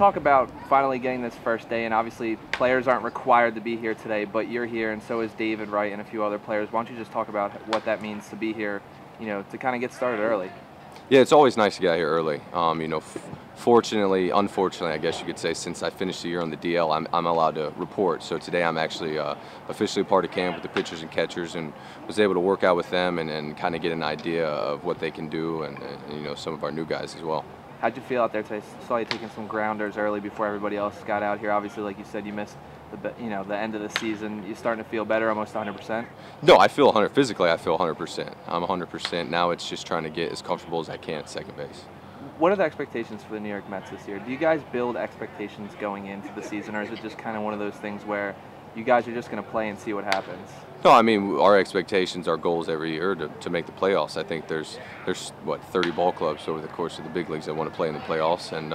talk about finally getting this first day, and obviously players aren't required to be here today, but you're here, and so is David Wright and a few other players. Why don't you just talk about what that means to be here, to kind of get started early? Yeah, it's always nice to get out here early. Fortunately, unfortunately, I guess you could say, since I finished the year on the DL, I'm allowed to report. So today I'm actually officially part of camp with the pitchers and catchers, and was able to work out with them and kind of get an idea of what they can do, and some of our new guys as well. How'd you feel out there today? Saw you taking some grounders early before everybody else got out here. Obviously, like you said, you missed the end of the season. You starting to feel better, almost 100%? No, I feel 100. Physically, I feel 100%. I'm 100%. Now it's just trying to get as comfortable as I can at second base. What are the expectations for the New York Mets this year? Do you guys build expectations going into the season, or is it just kind of one of those things where you guys are just going to play and see what happens? No, I mean, our expectations, our goals every year to make the playoffs. I think there's what, 30 ball clubs over the course of the big leagues that want to play in the playoffs, and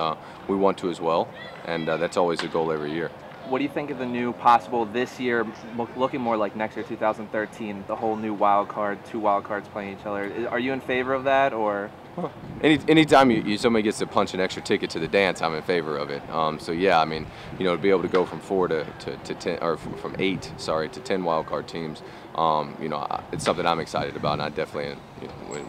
we want to as well, and that's always a goal every year. What do you think of the new possible this year, looking more like next year, 2013, the whole new wild card, two wild cards playing each other? Are you in favor of that, or? Well, anytime somebody gets to punch an extra ticket to the dance, I'm in favor of it. So yeah, I mean, to be able to go from 4 to 10, or from 8, sorry, to 10 wild card teams, it's something I'm excited about, and I definitely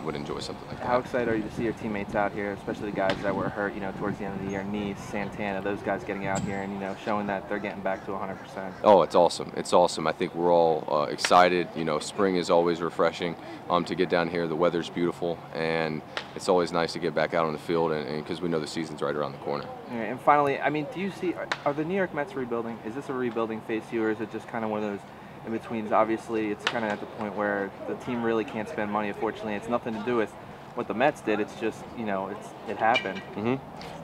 would enjoy something like that. How excited are you to see your teammates out here, especially the guys that were hurt, towards the end of the year, Neese, Santana, those guys getting out here and showing that they're getting back to 100%? Oh, it's awesome. It's awesome. I think we're all excited. Spring is always refreshing to get down here. The weather's beautiful, and it's always nice to get back out on the field, and because we know the season's right around the corner. All right, and finally, I mean, do you see, are the New York Mets rebuilding? Is this a rebuilding phase to you, or is it just kind of one of those in-betweens? Obviously, it's kind of at the point where the team really can't spend money. Unfortunately, it's nothing to do with what the Mets did. It's just, it happened.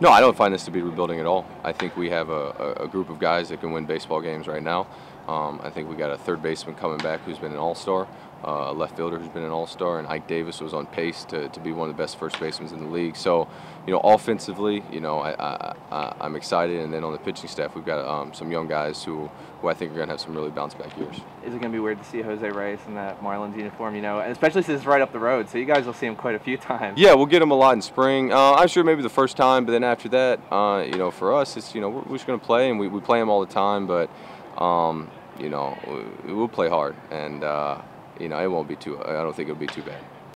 No, I don't find this to be rebuilding at all. I think we have a group of guys that can win baseball games right now. I think we got a third baseman coming back who's been an all-star, a left fielder who's been an all-star, and Ike Davis was on pace to be one of the best first basemen in the league. So, offensively, I'm excited, and then on the pitching staff, we've got some young guys who I think are going to have some really bounce-back years. Is it going to be weird to see Jose Reyes in that Marlins uniform, and especially since it's right up the road, so you guys will see him quite a few times? Yeah, we'll get him a lot in spring. I'm sure maybe the first time, but then after that, for us, it's, we're just going to play, and we play him all the time, but, we'll play hard, and, it won't be I don't think it'll be too bad.